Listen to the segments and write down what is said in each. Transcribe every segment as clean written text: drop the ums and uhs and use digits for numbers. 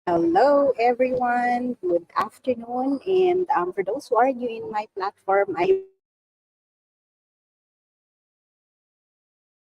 Hello, everyone. Good afternoon. And for those who are new in my platform, I will be your host, Jutta. And today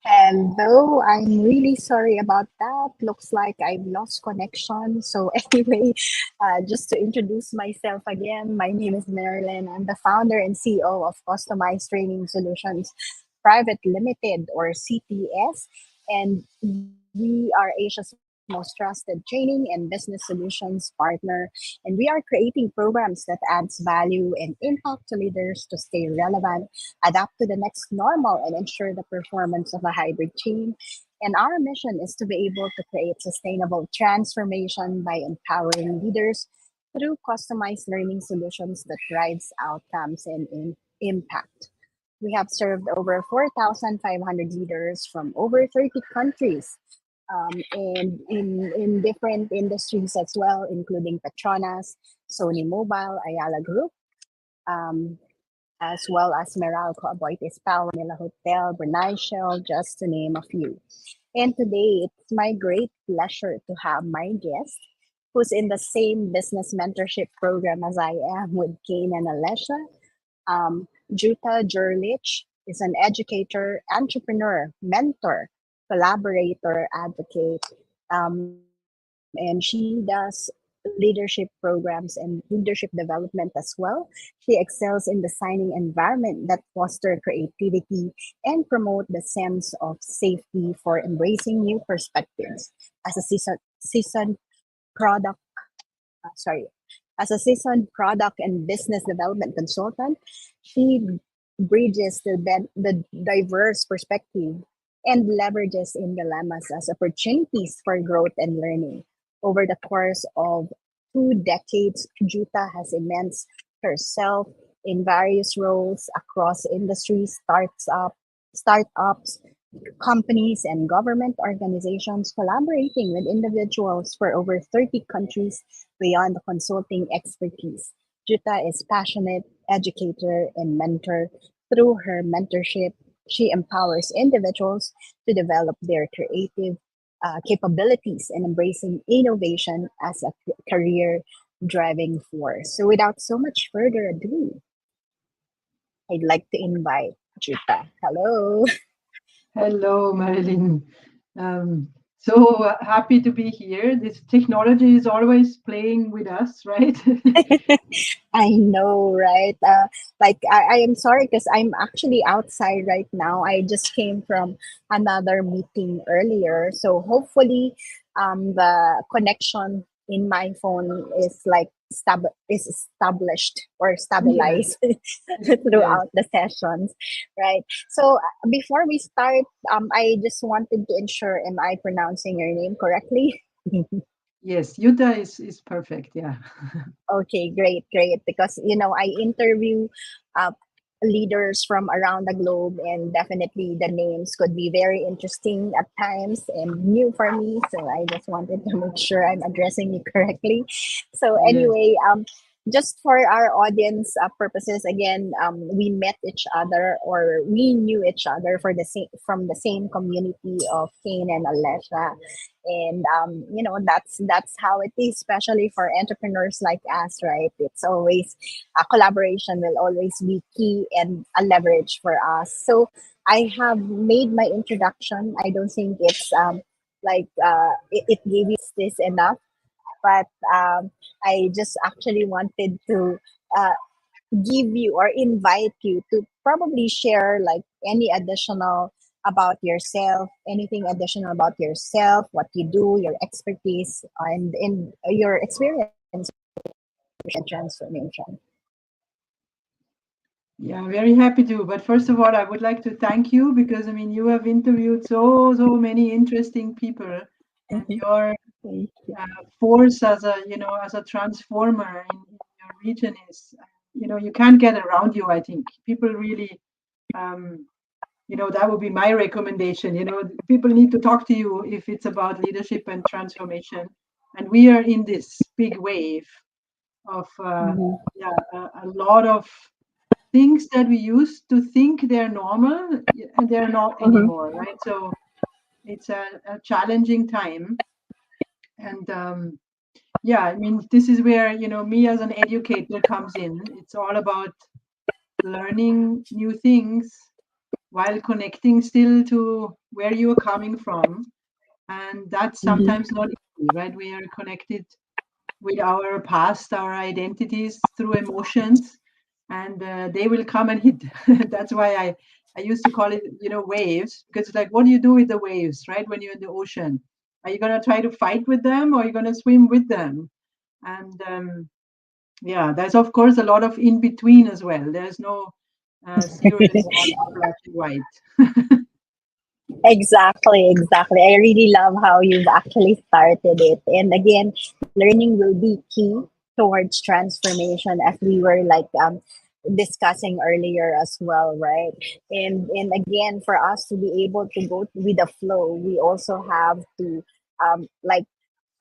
Hello, I'm really sorry about that. Looks like I've lost connection. So, anyway, just to introduce myself again, my name is Marilyn. I'm the founder and CEO of Customized Training Solutions Private Limited, or CTS. And we are Asia's most trusted training and business solutions partner. And we are creating programs that adds value and impact to leaders to stay relevant, adapt to the next normal, and ensure the performance of a hybrid team. And our mission is to be able to create sustainable transformation by empowering leaders through customized learning solutions that drives outcomes and impact. We have served over 4,500 leaders from over 30 countries, and in different industries as well, including Petronas, Sony Mobile, Ayala Group, um, as well as Meralco, Aboitiz Power, Manila Hotel, Brunei Shell, just to name a few. And today, it's my great pleasure to have my guest, who's in the same business mentorship program as I am with Kane and Alessia. Jutta Jurlich is an educator, entrepreneur, mentor, collaborator, advocate, and she does leadership programs and leadership development as well. She excels in designing environment that foster creativity and promote the sense of safety for embracing new perspectives. As a seasoned product sorry, as a seasoned product and business development consultant, she bridges the diverse perspective and leverages in dilemmas as opportunities for growth and learning. Over the course of 2 decades, Jutta has immersed herself in various roles across industries, startups, companies, and government organizations, collaborating with individuals for over 30 countries beyond the consulting expertise. Jutta is passionate educator and mentor. Through her mentorship, she empowers individuals to develop their creative capabilities and embracing innovation as a career driving force. So, without so much further ado, I'd like to invite Jutta. Hello. Hello, Marilyn. So happy to be here. This technology is always playing with us, right? I know, right? I am sorry because I'm actually outside right now. I just came from another meeting earlier. So hopefully, the connection in my phone is is established or Yes, stabilized yes, throughout the sessions, right? So before we start, I just wanted to ensure, am I pronouncing your name correctly? yes. Jutta is perfect. Yeah. Okay, great, great. Because I interview uh, leaders from around the globe, and definitely the names could be very interesting at times and new for me. So I just wanted to make sure I'm addressing you correctly. So Yes. anyway, just for our audience purposes, again, we met each other or we knew each other for the same from the same community of Kane and Alesha, and that's how it is, especially for entrepreneurs like us, right? It's always a collaboration will always be key and a leverage for us. So I have made my introduction. I don't think it's it gave you this enough, but I just actually wanted to uh, give you or invite you to probably share like any additional about yourself, anything additional about yourself, what you do, your expertise, and in your experience in transformation. Yeah, very happy to. But first of all, I would like to thank you because I mean you have interviewed so many interesting people, and Mhm. your Thank you. force as a as a transformer in your region is you can't get around you. I think people really um, that would be my recommendation. People need to talk to you if it's about leadership and transformation, and we are in this big wave of Mhm. yeah a lot of things that we used to think they're normal, and they're not Mhm. anymore, right? So it's a challenging time, and yeah, I mean, this is where me as an educator comes in. It's all about learning new things while connecting still to where you're coming from. And that's Mhm. sometimes not easy, right? We are connected with our past, our identities through emotions, and they will come and hit. That's why I used to call it, waves, because it's like, what do you do with the waves, right? When you're in the ocean, are you going to try to fight with them, or are you going to swim with them? And yeah, there's of course a lot of in between as well. There's no zeros or black and white. Exactly, exactly. I really love how you've actually started it. And again, learning will be key towards transformation, as we were discussing earlier as well, right? And again, for us to be able to go with the flow, we also have to like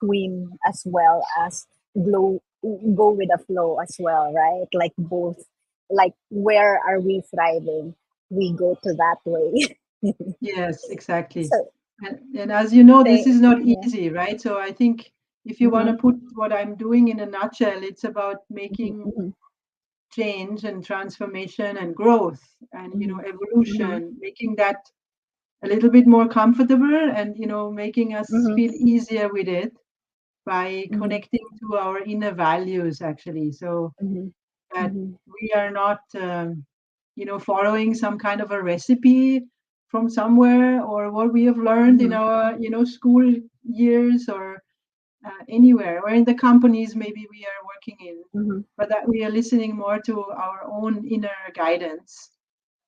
swim as well as glow go with the flow as well, right? Like both, like where are we thriving? We go to that way. Yes, exactly. So And as you know, this Say, is not yeah. easy, right? So I think if you want to Mm-hmm, put what I'm doing in a nutshell, it's about mm-hmm, making mm-hmm, change and transformation and growth and mm-hmm, evolution, making that a little bit more comfortable, and making us mm-hmm, feel easier with it by mm-hmm, connecting to our inner values, actually, so mm-hmm, that mm-hmm, we are not following some kind of a recipe from somewhere, or what we have learned in mm-hmm, our school years, or anywhere, or in the companies maybe we are working in, mm-hmm, but that we are listening more to our own inner guidance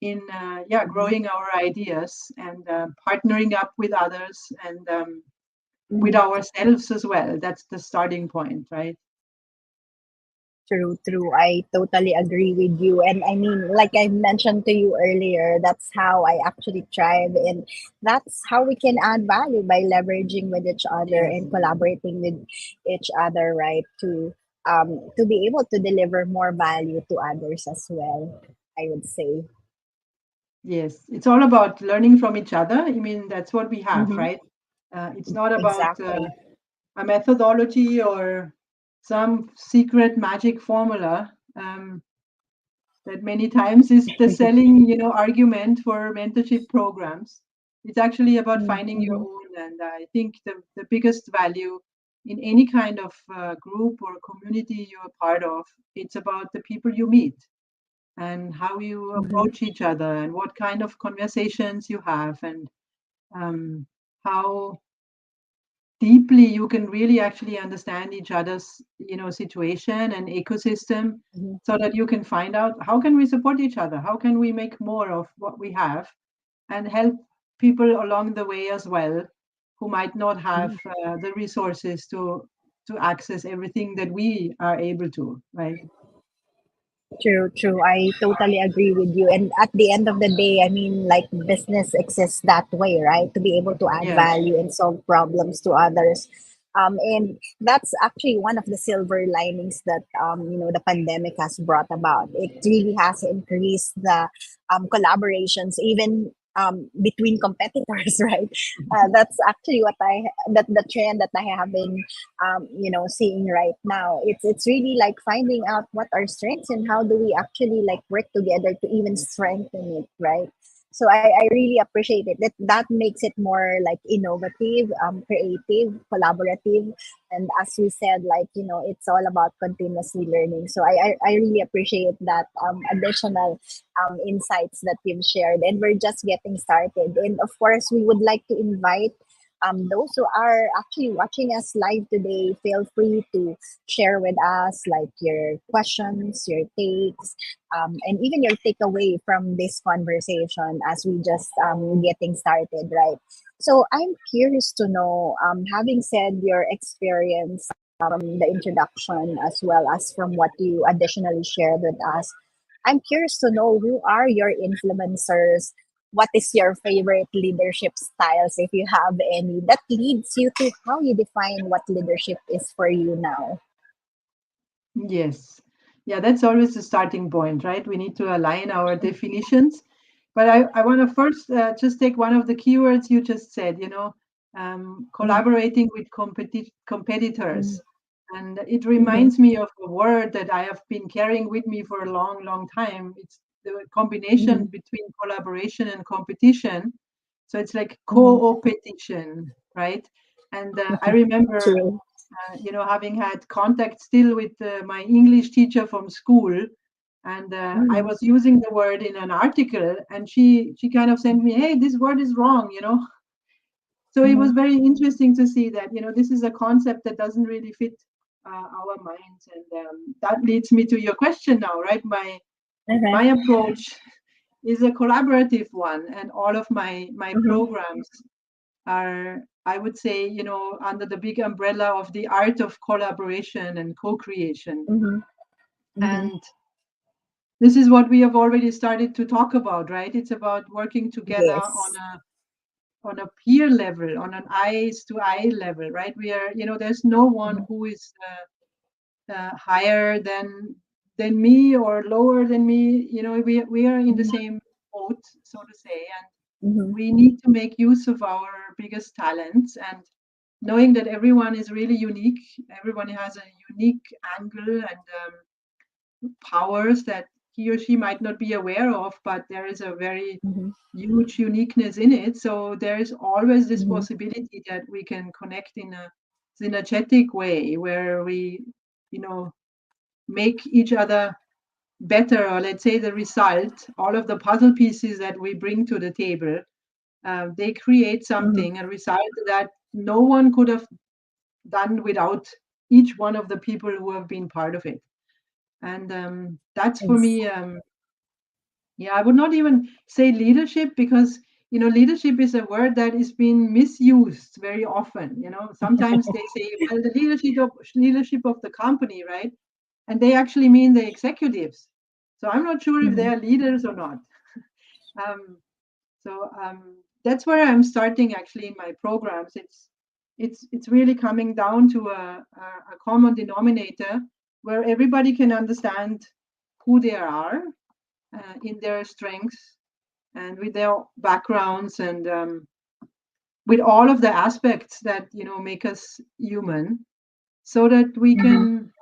in yeah, growing our ideas, and partnering up with others, and with mm-hmm. ourselves as well. That's the starting point, right? True, true. I totally agree with you. And I mean, like I mentioned to you earlier, that's how I actually thrive. And that's how we can add value by leveraging with each other Yes. and collaborating with each other, right? To be able to deliver more value to others as well, I would say. Yes, it's all about learning from each other. I mean, that's what we have, Mm-hmm. right? It's not about Exactly. a methodology or some secret magic formula that many times is the selling, argument for mentorship programs. It's actually about finding your Mm-hmm. own, and I think the biggest value in any kind of group or community you're part of, it's about the people you meet and how you Mm-hmm. approach each other and what kind of conversations you have and how deeply you can really actually understand each other's situation and ecosystem Mm-hmm. so that you can find out how can we support each other, how can we make more of what we have and help people along the way as well who might not have the resources to access everything that we are able to, right? True, true. I totally agree with you. And at the end of the day, I mean, like business exists that way, right? To be able to add Yes. value and solve problems to others. And that's actually one of the silver linings that the pandemic has brought about. It really has increased the collaborations, even between competitors, right? That's actually the trend that I have been seeing right now. It's really like finding out what our strengths and how do we actually like work together to even strengthen it, right? So I really appreciate it. That makes it more like innovative, creative, collaborative, and as we said, like it's all about continuously learning. So I really appreciate that additional insights that you've shared, and we're just getting started. And of course, we would like to invite those who are actually watching us live today, feel free to share with us like your questions, your takes, and even your takeaway from this conversation as we just getting started, right? So I'm curious to know, having said your experience from the introduction as well as from what you additionally shared with us, I'm curious to know who are your influencers, what is your favorite leadership styles if you have any that leads you to how you define what leadership is for you now. Yes. Yeah, that's always the starting point, right? We need to align our definitions. But I want to first just take one of the keywords you just said, Mhm, collaborating with competitors. mhm, And it mhm, reminds me of a word that I have been carrying with me for a long, long time. It's the combination mhm, between collaboration and competition. So it's like mhm. co-opetition, right? And I remember True. having had contact still with my English teacher from school, and I Mhm, was using the word in an article, and she kind of sent me, "Hey, this word is wrong." So it was mhm, very interesting to see that this is a concept that doesn't really fit our minds, and that leads me to your question now, right? My uh-huh, approach is a collaborative one, and all of my mhm, programs are, I would say, under the big umbrella of the art of collaboration and co-creation. mhm, mhm. And this is what we have already started to talk about, right? It's about working together Yes. on a peer level, on an eyes to eye level, right? We are, there's no one Mhm, who is higher than me or lower than me. We are in the mhm, same boat, so to say, and mhm, we need to make use of our biggest talents and knowing that everyone is really unique. Everyone has a unique angle and powers that he or she might not be aware of, but there is a very mhm, huge uniqueness in it. So there is always this mhm, possibility that we can connect in a synergetic way where we, you know, make each other better, or let's say the result, all of the puzzle pieces that we bring to the table, they create mhm. something, a result that no one could have done without each one of the people who have been part of it. And that's for Ex- me, yeah, I would not even say leadership because, leadership is a word that is being misused very often. Sometimes they say, well, the leadership of the company, right? and they actually mean the executives. So I'm not sure if they Mhm. are leaders or not. um, so that's where I'm starting actually in my programs. It's really coming down to a common denominator where everybody can understand who they are in their strengths and with their backgrounds and with all of the aspects that make us human, so that we Mhm. can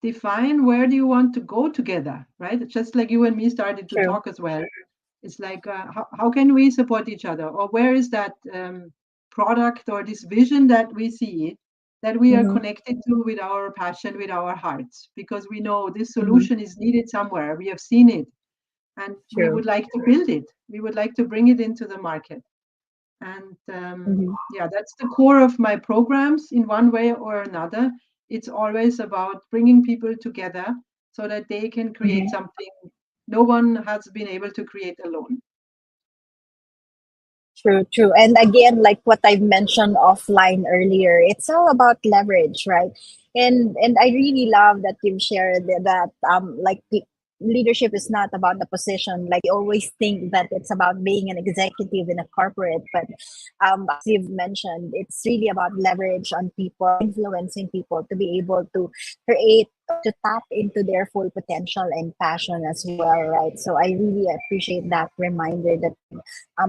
define where do you want to go together, right? Just like you and me started to True. talk as well. It's like how can we support each other, or where is that product or this vision that we see that we are Mhm. connected to with our passion, with our hearts, because we know this Mhm. solution is needed somewhere. We have seen it, and we True. would like to build it. We would like to bring it into the market. And Mhm. yeah, that's the core of my programs in one way or another. It's always about bringing people together so that they can create Mhm. something no one has been able to create alone. True, true. And again, like what I've mentioned offline earlier, it's all about leverage, right? And I really love that you've shared that like leadership is not about the position. Like you always think that it's about being an executive in a corporate, but as you've mentioned, it's really about leverage on people, influencing people to be able to create or to tap into their full potential and passion as well, right? So I really appreciate that reminder that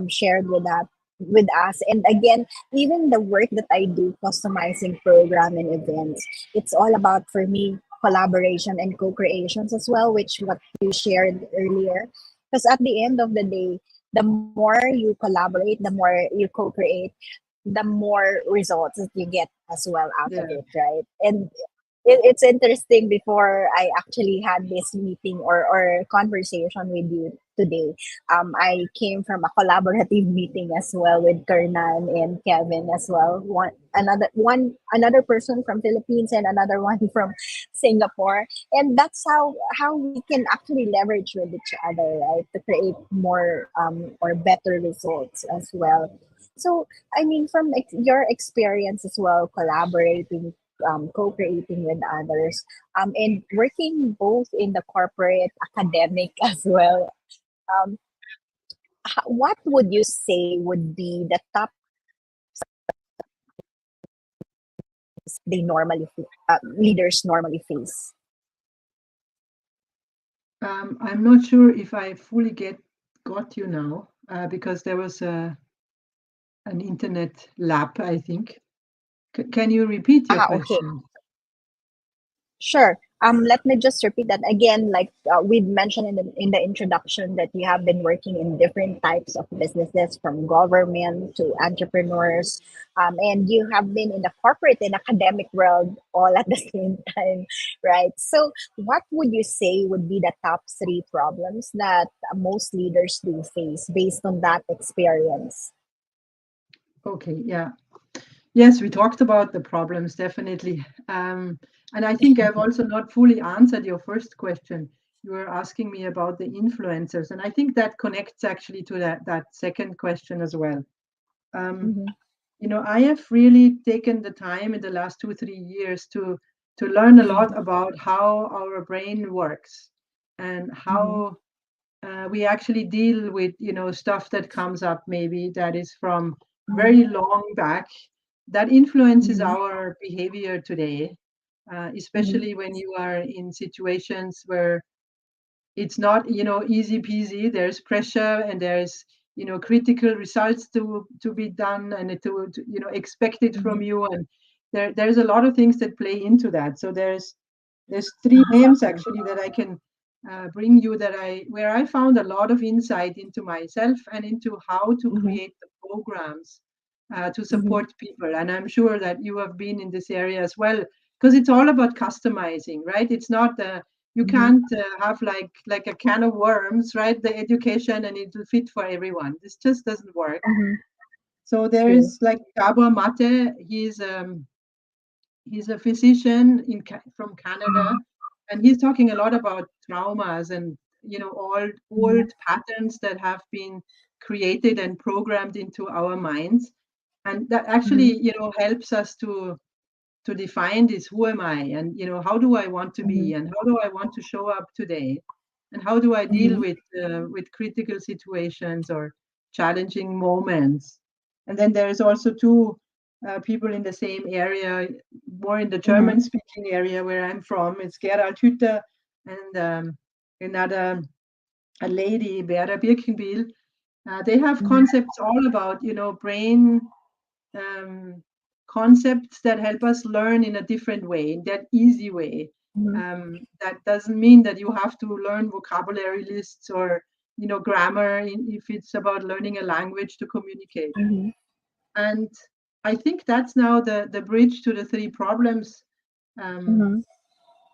shared with us. And again, even the work that I do, customizing program and events, it's all about for me collaboration and co-creations as well, which what you shared earlier. Because at the end of the day, the more you collaborate, the more you co-create, the more results that you get as well out of Yeah. it, right? And it's interesting, before I actually had this meeting or conversation with you today, I came from a collaborative meeting as well with Kernan and Kevin as well. Another person from Philippines and another one from Singapore. And that's how we can actually leverage with each other, right? To create more or better results as well. So I mean, from your experience as well, collaborating, co-creating with others, and working both in the corporate, academic as well. Um, what would you say would be the top they normally leaders normally face? I'm not sure if I fully got you now, because there was an internet lap, I think. Can you repeat your Okay. question? Sure. Let me just repeat that again. Like we've mentioned in the introduction, that you have been working in different types of businesses, from government to entrepreneurs, and you have been in the corporate and academic world all at the same time, right? So, what would you say would be the top three problems that most leaders do face based on that experience? Okay, yeah. Yes, we talked about the problems, definitely. And I think I've also not fully answered your first question. You were asking me about the influencers, and I think that connects actually to that second question as well. Um, Mm-hmm. I have really taken the time in the last 2, 3 years to learn a lot about how our brain works and Mm-hmm. how we actually deal with stuff that comes up, maybe that is from Mm-hmm. very long back, that influences Mm-hmm. our behavior today, Mm-hmm. especially when you are in situations where it's not easy peasy. There's pressure, and there's critical results to be done, and to expected from Mm-hmm. you, and there's a lot of things that play into that. So there's three names Exactly. actually that I can bring you, where I found a lot of insight into myself and into how to Mm-hmm. create the programs to Mm-hmm. support people. And I'm sure that you have been in this area as well, because it's all about customizing, right? It's not you Mm-hmm. can't have like a can of worms, right? The education, and it will fit for everyone. This just doesn't work. Mm-hmm. So there True. is like Gabor Mate. He's a physician from Canada, Mhm, and he's talking a lot about traumas and old mhm, patterns that have been created and programmed into our minds, and that actually mhm, helps us to define this. Who am I? And, how do I want to Mm-hmm. be? And how do I want to show up today? And how do I deal Mm-hmm. with critical situations or challenging moments? And then there's also two people in the same area, more in the Mm-hmm. German-speaking area where I'm from. It's Gerald Hütter and another a lady, Vera Birkenbiel. They have concepts all about, brain um, concepts that help us learn in a different way, in that easy way. Mm-hmm. That doesn't mean that you have to learn vocabulary lists or, grammar if it's about learning a language to communicate. Mm-hmm. And I think that's now the bridge to the three problems um, Mm-hmm.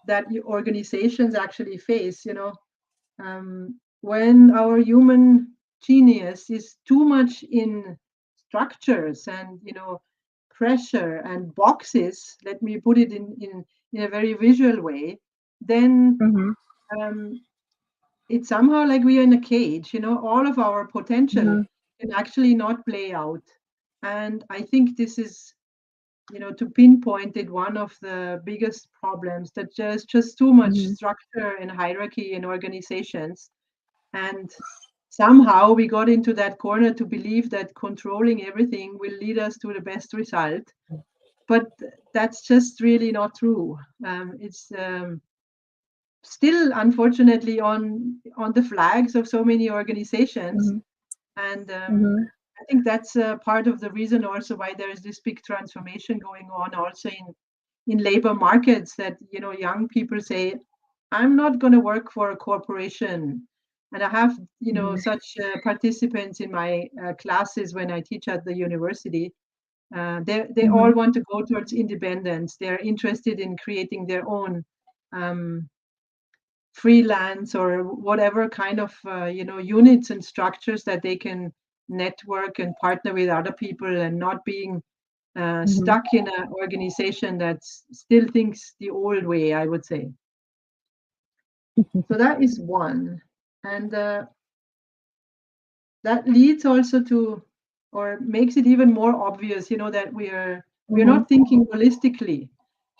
that organizations actually face. When our human genius is too much in structures and pressure and boxes, let me put it in a very visual way, then Mm-hmm. um, it's somehow like we are in a cage. All of our potential Mm-hmm. can actually not play out. And I think this is, to pinpoint it, one of the biggest problems, that there's just too much Mm-hmm. structure and hierarchy in organizations. And somehow we got into that corner to believe that controlling everything will lead us to the best result. But that's just really not true. It's still, unfortunately, on the flags of so many organizations. And Mm-hmm. I think that's part of the reason also why there is this big transformation going on also in labor markets, that young people say, I'm not going to work for a corporation. And I have such participants in my classes when I teach at the university. They all Mm-hmm. want to go towards independence. They're interested in creating their own um, freelance or whatever kind of units and structures that they can network and partner with other people, and not being Mm-hmm. stuck in an organization that still thinks the old way, I would say. So that is one. And that leads also to, or makes it even more obvious, that we're Mm-hmm. not thinking holistically.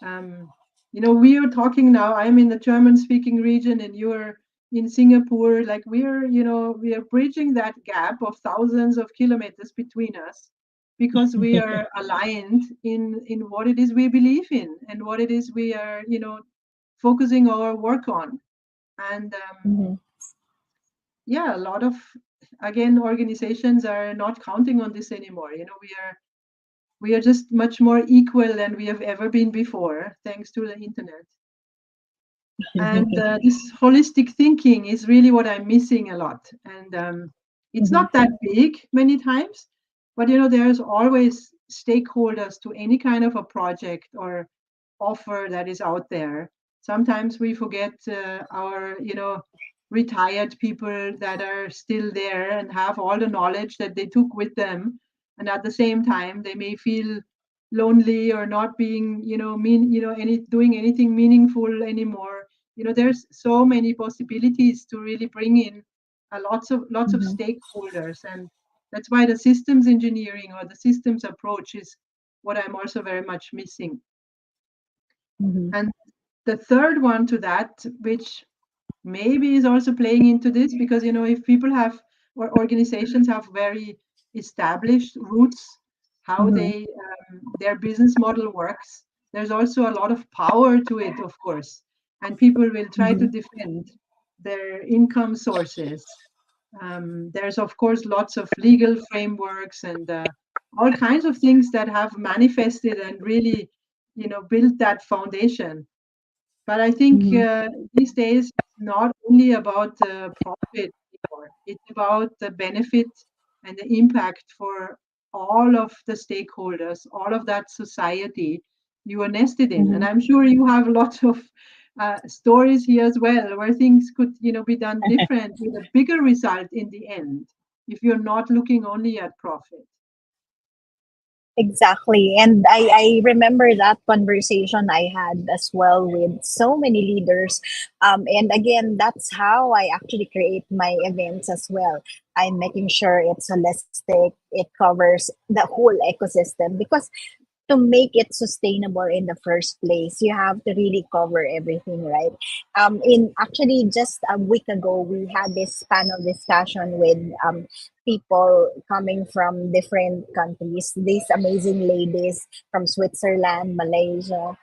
um, we are talking now, I'm in the German speaking region and you're in Singapore. Like, we are bridging that gap of thousands of kilometers between us, because we are aligned in what it is we believe in and what it is we are focusing our work on. And Mm-hmm. yeah, a lot of, again, organizations are not counting on this anymore. We are just much more equal than we have ever been before, thanks to the internet. And this holistic thinking is really what I'm missing a lot. And it's Mm-hmm. not that big many times, but there's always stakeholders to any kind of a project or offer that is out there. Sometimes we forget our retired people that are still there and have all the knowledge that they took with them, and at the same time they may feel lonely or not being any doing anything meaningful anymore. There's so many possibilities to really bring in lots of Mm-hmm. stakeholders. And that's why the systems engineering or the systems approach is what I'm also very much missing. Mm-hmm. And the third one to that, which maybe is also playing into this, because if people have, or organizations have, very established roots, how Mm-hmm. their business model works, there's also a lot of power to it, of course, and people will try to Mm-hmm. defend their income sources. There's, of course, lots of legal frameworks and all kinds of things that have manifested and really built that foundation. But I think Mm-hmm. these days it's not only about the profit anymore. It's about the benefit and the impact for all of the stakeholders, all of that society you are nested in. And Mm-hmm. I'm sure you have lots of stories here as well, where things could, be done different with a bigger result in the end, if you're not looking only at profit. Exactly. And I remember that conversation I had as well with so many leaders. And again, that's how I actually create my events as well. I'm making sure it's holistic, it covers the whole ecosystem because to make it sustainable in the first place, you have to really cover everything, right? In actually just a week ago, we had this panel discussion with people coming from different countries. These amazing ladies from Switzerland, Malaysia,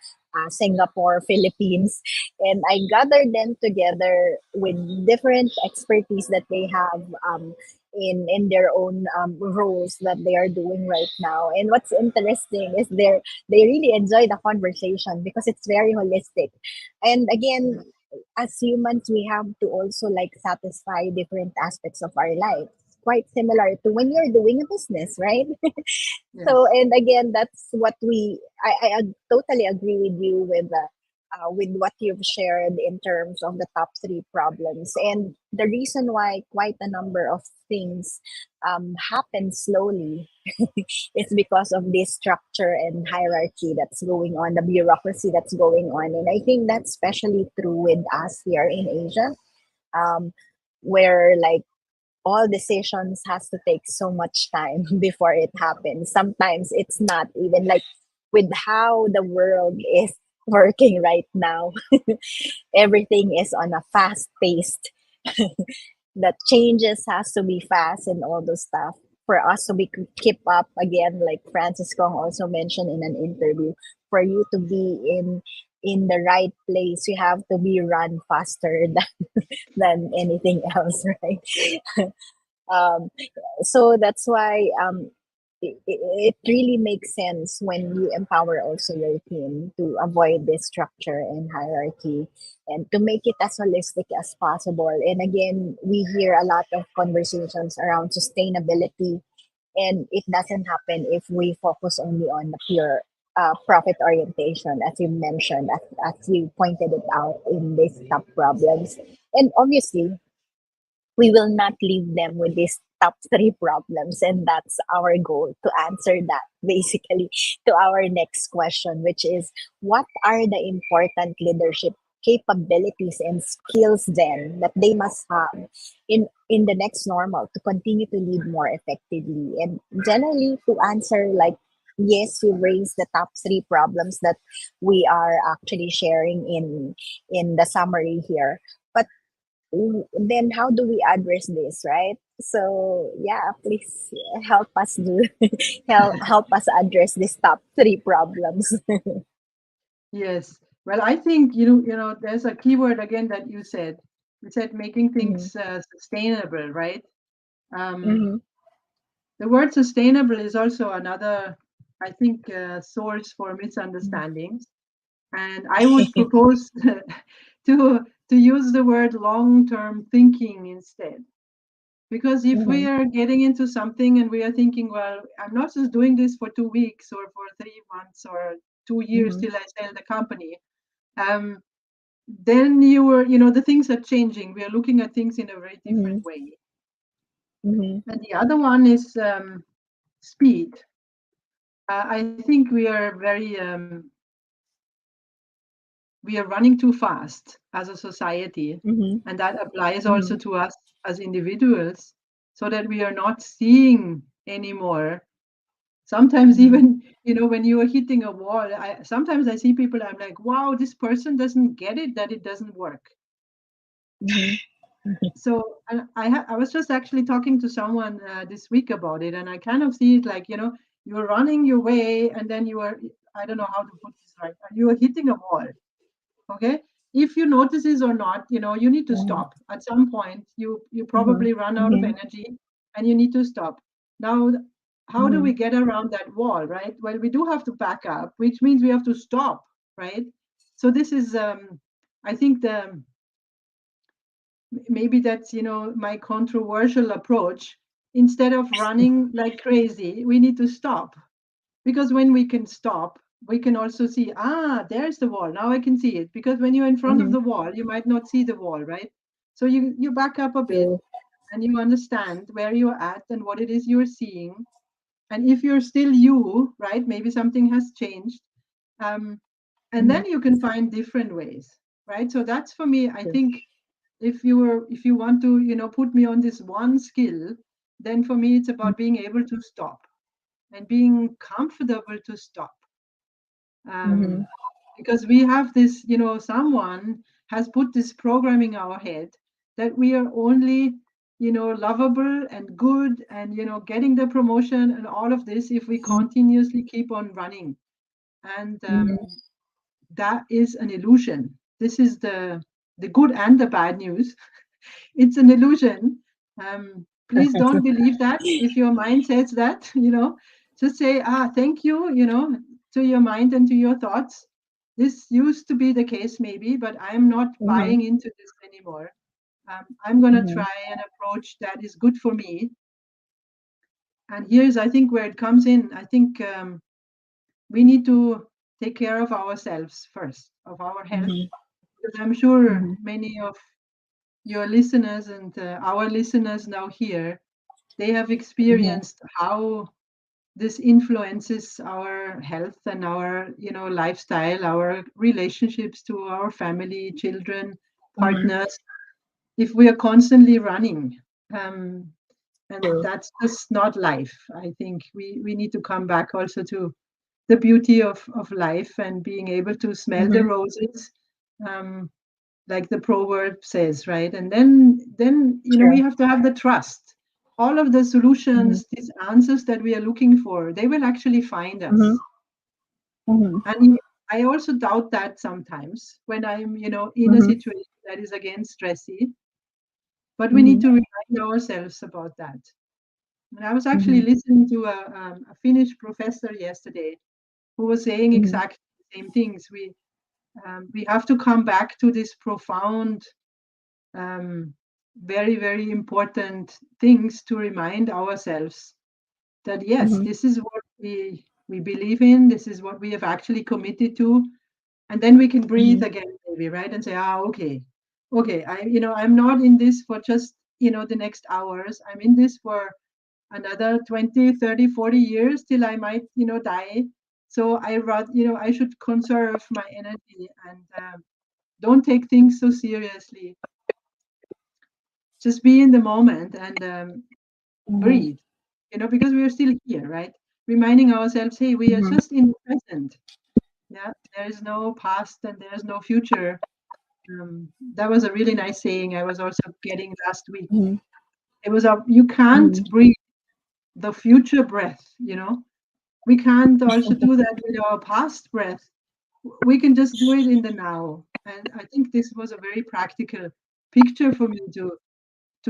Singapore, Philippines, and I gathered them together with different expertise that they have in their own roles that they are doing right now. And what's interesting is they really enjoy the conversation because it's very holistic. And again, as humans, we have to also like satisfy different aspects of our life. Quite similar to when you're doing a business, right? So, Yes. and again, that's what I totally agree with you with what you've shared in terms of the top three problems. And the reason why quite a number of things happen slowly is because of this structure and hierarchy that's going on, the bureaucracy that's going on. And I think that's especially true with us here in Asia, um, where like all decisions has to take so much time before it happens. Sometimes it's not even like with how the world is working right now. Everything is on a fast paced. The changes has to be fast and all those stuff for us to be keep up again, like Francis Kong also mentioned in an interview. For you to be in the right place, you have to be run faster than anything else, right? um, so that's why it really makes sense when you empower also your team to avoid this structure and hierarchy and to make it as holistic as possible. And again, we hear a lot of conversations around sustainability, and it doesn't happen if we focus only on the pure profit orientation, as you mentioned, as you pointed it out in these top problems. And obviously, we will not leave them with these top three problems. And that's our goal to answer that basically to our next question, which is what are the important leadership capabilities and skills then that they must have in the next normal to continue to lead more effectively? And generally to answer like yes, we raised the top three problems that we are actually sharing in the summary here. But then how do we address this, right? So yeah, please help us do help us address these top three problems. Yes. Well, I think there's a keyword again that you said. You said making Mhm, things sustainable, right? Um, mhm, the word sustainable is also another, I think, source for mhm, misunderstandings. And I would propose to use the word long-term thinking instead. Because if we mhm, are getting into something and we are thinking, well, I'm not just doing this for 2 weeks or for 3 months or 2 years mhm, till I sell the company, um, then the things are changing. We are looking at things in a very different mhm, way. mhm, And the other one is speed. I think we are running too fast as a society, mhm, and that applies also mhm, to us as individuals, so that we are not seeing anymore. Sometimes mhm, even when you are hitting a wall, sometimes I see people, I'm like, wow, this person doesn't get it that it doesn't work. mhm, So I was just actually talking to someone this week about it, and I kind of see it like, you're running your way, and then you are, I don't know how to put this right, you are hitting a wall. Okay, if you notice this or not, you need to mhm, stop at some point. You mhm, probably run out of mhm, energy, and you need to stop. Now, how do we mhm, get around that wall, right? Well, we do have to back up, which means we have to stop, right? So this is I think the maybe that's my controversial approach. Instead of running like crazy, we need to stop, because when we can stop, we can also see, there's the wall, now I can see it. Because when you're in front of mhm. the wall, you might not see the wall, right? So you back up a bit, True. and you understand where you're at and what it is you're seeing. And if you're still you, right, maybe something has changed, um, and Mhm, then you can find different ways, right? So that's for me, I true. think, if you want to put me on this one skill, then for me it's Mhm, about being able to stop and being comfortable to stop. Mm-hmm. Because we have this, someone has put this programming in our head that we are only, lovable and good and, getting the promotion and all of this if we continuously keep on running. And that is an illusion. This is the good and the bad news. It's an illusion. Please don't believe that. If your mind says that, just say, thank you, to your mind and to your thoughts. This used to be the case, maybe, but I'm not Mm-hmm. buying into this anymore. I'm going to Mm-hmm. try an approach that is good for me. And here's, I think, where it comes in. I think we need to take care of ourselves first, of our health, Mm-hmm. because I'm sure Mm-hmm. many of your listeners and our listeners now here, they have Mm-hmm. experienced how this influences our health and our, lifestyle, our relationships to our family, children, Mm-hmm. partners, if we are constantly running. Um, and True. that's just not life. I think we need to come back also to the beauty of life and being able to smell the Mm-hmm. roses, um, like the proverb says, right? And then we True. have to have the trust. All of the Mm-hmm. solutions, these answers that we are looking for, they will actually find Mm-hmm. us. Mm-hmm. And I also doubt that sometimes when I'm, in a Mm-hmm. situation that is again stressy, but we need Mm-hmm. to remind ourselves about that. And I was actually Mm-hmm. listening to a Finnish professor yesterday who was saying Mm-hmm. exactly the same things. We have to come back to this profound, um, very, very important things to remind ourselves that yes, Mm-hmm. this is what we believe in, this is what we have actually committed to, and then we can breathe Mm-hmm. again, maybe, right? And say, okay, okay, I'm not in this for just, the next hours. I'm in this for another 20, 30, 40 years till I might, die. So I should conserve my energy and don't take things so seriously. Just be in the moment and Mm-hmm. breathe, because we are still here, right? Reminding ourselves, hey, we are Mm-hmm. just in the present. Yeah, there is no past and there is no future. That was a really nice saying I was also getting last week. Mm-hmm. It was you can't breathe the future breath, we can't also do that with our past breath. We can just do it in the now. And I think this was a very practical picture for me to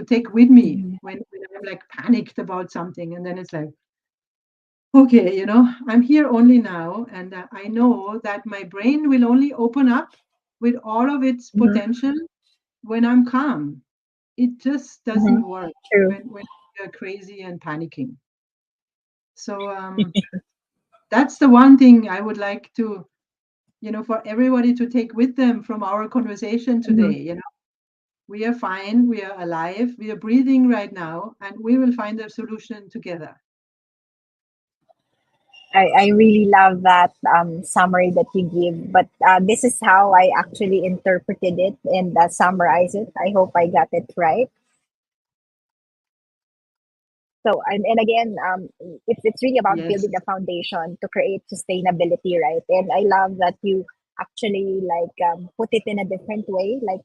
take with me Mm-hmm. when I'm like panicked about something. And then it's like, okay, I'm here only now. And I know that my brain will only open up with all of its Mm-hmm. potential when I'm calm. It just Mm-hmm. doesn't work True. when you're crazy and panicking. So that's the one thing I would like to, for everybody to take with them from our conversation Mm-hmm. today. We are fine, we are alive, we are breathing right now, and we will find a solution together. I really love that summary that you give, but this is how I actually interpreted it and summarize it. I hope I got it right. So, and again, it's really about Yes, building the foundation to create sustainability, right? And I love that you actually like put it in a different way, like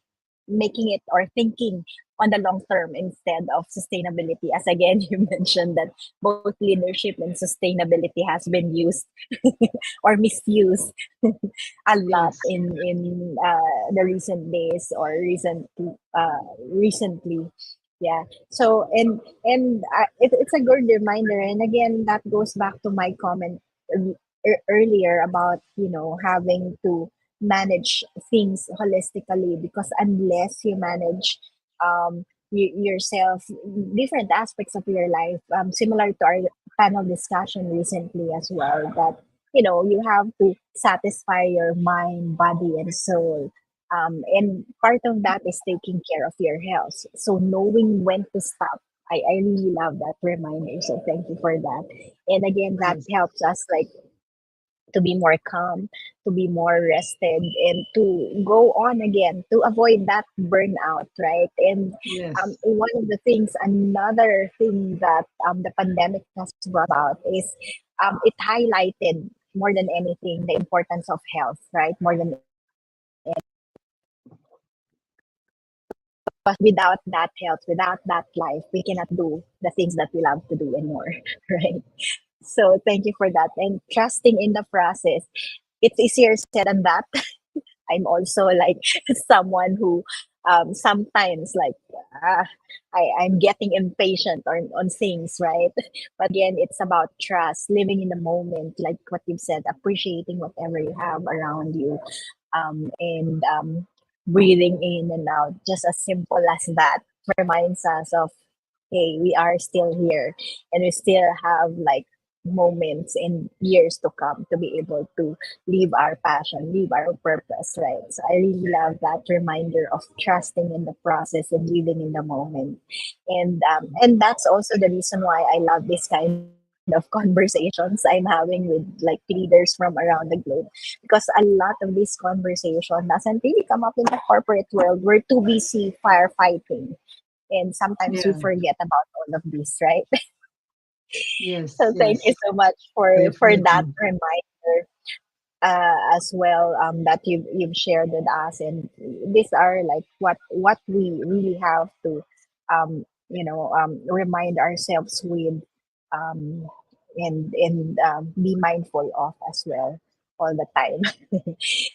making it or thinking on the long term instead of sustainability. As again, you mentioned that both leadership and sustainability has been used or misused a lot yes, in the recent days or recently. Yeah. So it's a good reminder, and again, that goes back to my comment earlier about having to manage things holistically, because unless you manage yourself, different aspects of your life, similar to our panel discussion recently as well, that you have to satisfy your mind, body, and soul, and part of that is taking care of your health. So knowing when to stop. I really love that reminder. So thank you for that. And again, that yes, helps us like to be more calm, to be more rested, and to go on again, to avoid that burnout, right? And yes, one of the things, another thing that the pandemic has brought about is it highlighted more than anything, the importance of health, right? More than because without that health, without that life, we cannot do the things that we love to do anymore, right? So thank you for that. And trusting in the process, it's easier said than that. I'm also like someone who sometimes like uh, I'm getting impatient on things, right? But again, it's about trust, living in the moment, like what you've said, appreciating whatever you have around you, and breathing in and out, just as simple as that, reminds us of, hey, we are still here and we still have like moments and years to come to be able to live our passion, live our purpose, right? So I really love that reminder of trusting in the process and living in the moment. And that's also the reason why I love this kind of conversations I'm having with like leaders from around the globe, because a lot of this conversation doesn't really come up in the corporate world. We're too busy firefighting, and sometimes we Yeah. forget about all of this, right? Yes. So thank you Yes. so much for that Definitely. reminder as well, that you've shared with us. And these are like what we really have to remind ourselves with, um, and be mindful of as well all the time.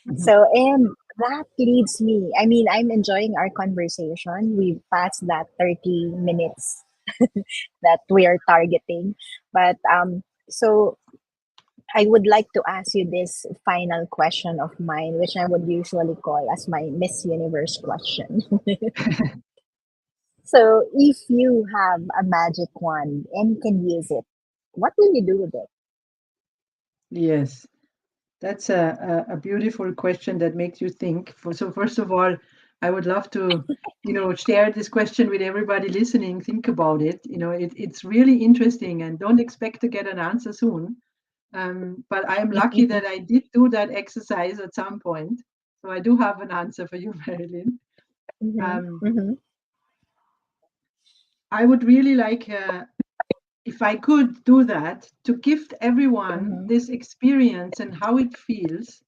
Mhm. So, and that leads me, I mean, I'm enjoying our conversation. We've passed that 30 minutes that we are targeting. But so I would like to ask you this final question of mine, which I would usually call as my Miss Universe question. So, if you have a magic wand and can use it, what will you do with it? Yes. That's a beautiful question that makes you think. So first of all, I would love to, share this question with everybody listening. Think about it. It's really interesting, and don't expect to get an answer soon. But I am lucky that I did do that exercise at some point. So I do have an answer for you, Marilyn. Mm-hmm, Um, mm-hmm, I would really like, if I could do that, to gift everyone mm-hmm, this experience and how it feels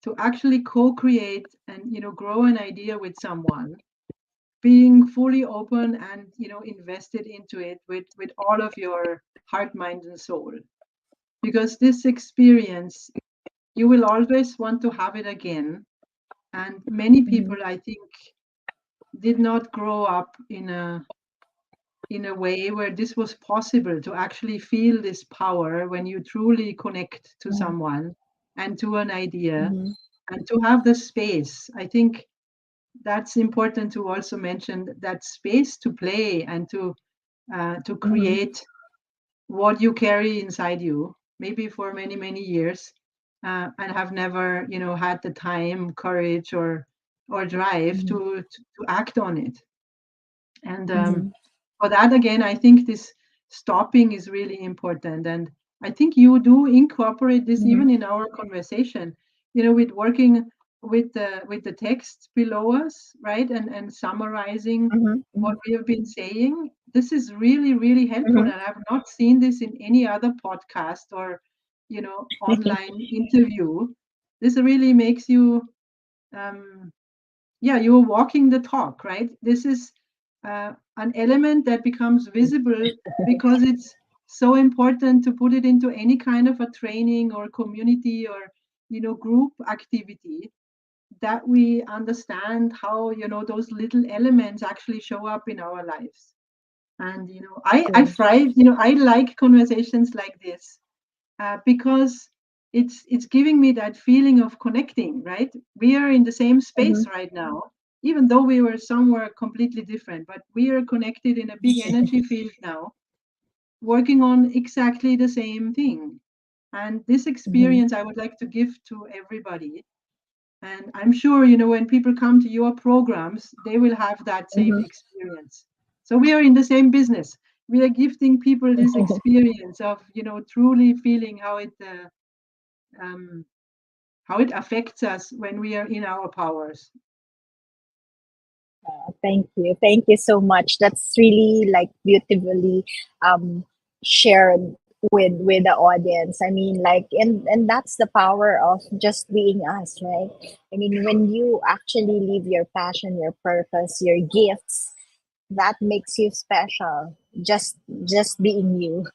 to actually co-create and grow an idea with someone, being fully open and invested into it with all of your heart, mind, and soul. Because this experience, you will always want to have it again. And many mm-hmm, people, I think, did not grow up in a way where this was possible to actually feel this power when you truly connect to mm-hmm, someone and to an idea, mm-hmm, and to have the space. I think that's important to also mention, that space to play and to mm-hmm, create what you carry inside you, maybe for many many years, and have never had the time, courage, or drive mm-hmm, to act on it. And mm-hmm, for that, again, I think this stopping is really important. And I think you do incorporate this mm-hmm, even in our conversation, with working with the text below us, right? And summarizing mm-hmm, what we have been saying. This is really, really helpful. mm-hmm, And I've not seen this in any other podcast or, online interview. This really makes you, um, yeah, you're walking the talk, right? This is an element that becomes visible because it's so important to put it into any kind of a training or community or group activity, that we understand how those little elements actually show up in our lives. And I true. thrive, I like conversations like this, because it's giving me that feeling of connecting, right? We are in the same Mm-hmm, space right now, even though we were somewhere completely different, but we are connected in a big energy field now, working on exactly the same thing. And this mm-hmm, experience I would like to give to everybody. And I'm sure, when people come to your programs, they will have that same mm-hmm. experience. So we are in the same business. We are gifting people this experience of, truly feeling um, how it affects us when we are in our powers. Thank you. Thank you so much. That's really like beautifully um, shared. with the audience. I mean, like, and that's the power of just being us, right? I mean, when you actually live your passion, your purpose, your gifts, that makes you special. Just being you,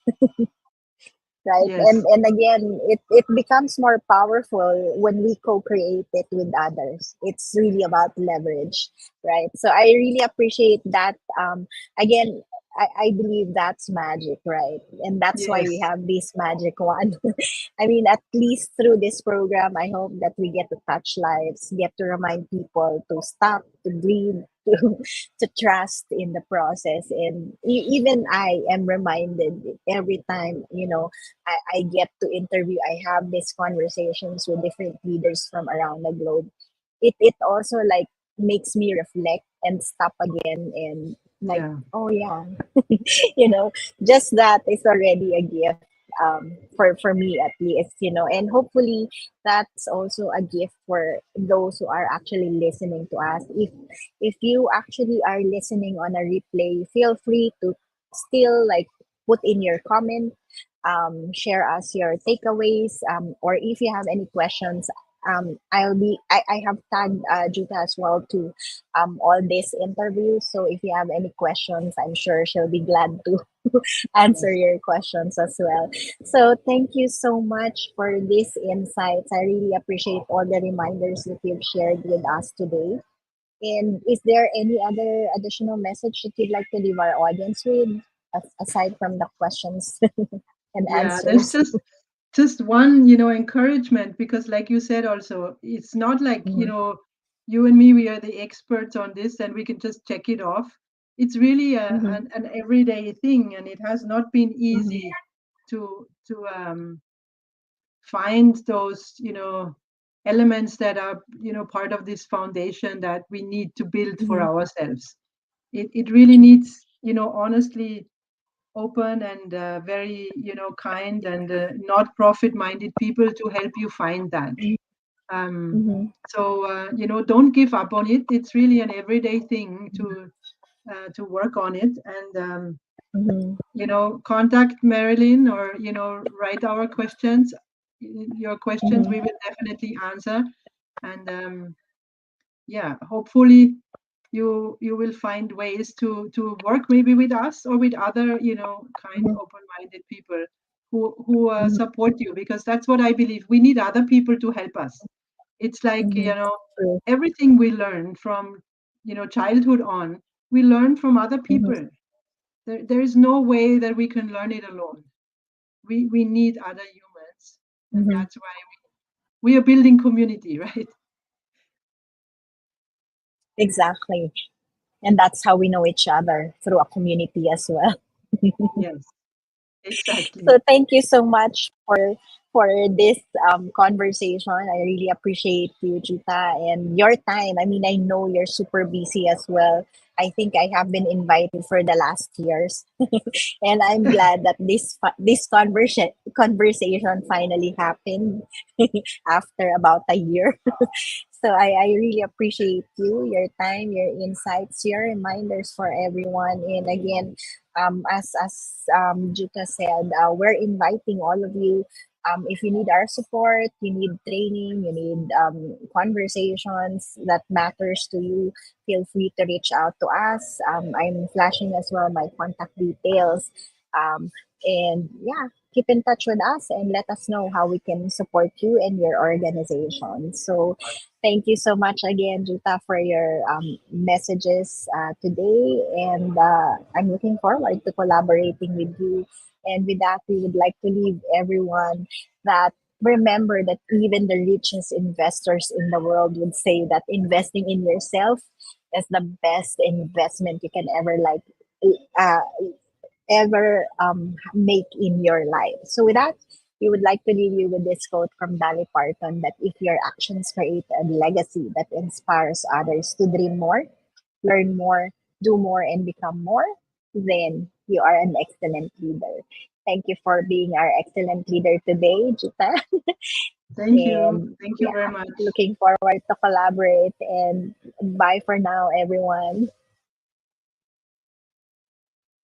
right? Yes. And again, it becomes more powerful when we co-create it with others. It's really about leverage, right? So I really appreciate that. Again, I believe that's magic, right? And that's why we Yes. have this magic one. I mean, at least through this program, I hope that we get to touch lives, get to remind people to stop, to breathe, to, to trust in the process. And even I am reminded every time, I get to interview, I have these conversations with different leaders from around the globe. It also like makes me reflect and stop again and like, Yeah. oh yeah, you know, just that is already a gift, for me at least, and hopefully that's also a gift for those who are actually listening to us. If you actually are listening on a replay, feel free to still like put in your comment, share us your takeaways, or if you have any questions. I have tagged Jutta as well to all these interviews. So if you have any questions, I'm sure she'll be glad to answer Yes. your questions as well. So thank you so much for these insights. I really appreciate all the reminders that you've shared with us today. And is there any other additional message that you'd like to leave our audience with, aside from the questions and Yeah. There's answers? just one, encouragement, because like you said also, it's not like, Mhm, you and me, we are the experts on this and we can just check it off. It's really mhm, an everyday thing, and it has not been mhm, easy to find those, elements that are, part of this foundation that we need to build for mhm, ourselves. It really needs, honestly, open and very, kind and not profit minded people to help you find that. um, mhm, so don't give up on it. It's really an everyday thing to work on it. And mhm, contact Marilyn, or write our questions, your questions, we mhm, will definitely answer. And yeah, hopefully you will find ways to work maybe with us or with other, kind, mhm, open-minded people who mhm, support you, because that's what I believe. We need other people to help us. It's like, mhm. True. everything we learn from, childhood on, we learn from other Mhm, people. There is no way that we can learn it alone. We need other humans, and mhm. that's why we are building community, right? Exactly. And that's how we know each other, through a community as well. Yes, exactly. So thank you so much for this conversation. I really appreciate you, Jutta, and your time. I mean, I know you're super busy as well. I think I have been invited for the last years, and I'm glad that this conversation finally happened after about a year. So I really appreciate you, your time, your insights, your reminders for everyone. And again, as Jutta said, we're inviting all of you. If you need our support, you need training, you need conversations that matters to you, feel free to reach out to us. I'm flashing as well my contact details. Um, and yeah, keep in touch with us and let us know how we can support you and your organization. So thank you so much again, Jutta, for your messages today. And I'm looking forward to collaborating with you. And with that, we would like to leave everyone that remember that even the richest investors in the world would say that investing in yourself is the best investment you can uh, ever make in your life. So, with that, we would like to leave you with this quote from Dolly Parton, that if your actions create a legacy that inspires others to dream more, learn more, do more, and become more, then you are an excellent leader. Thank you for being our excellent leader today, Jutta. Thank you. And Thank you yeah, very much. looking forward to collaborate. And bye for now, everyone.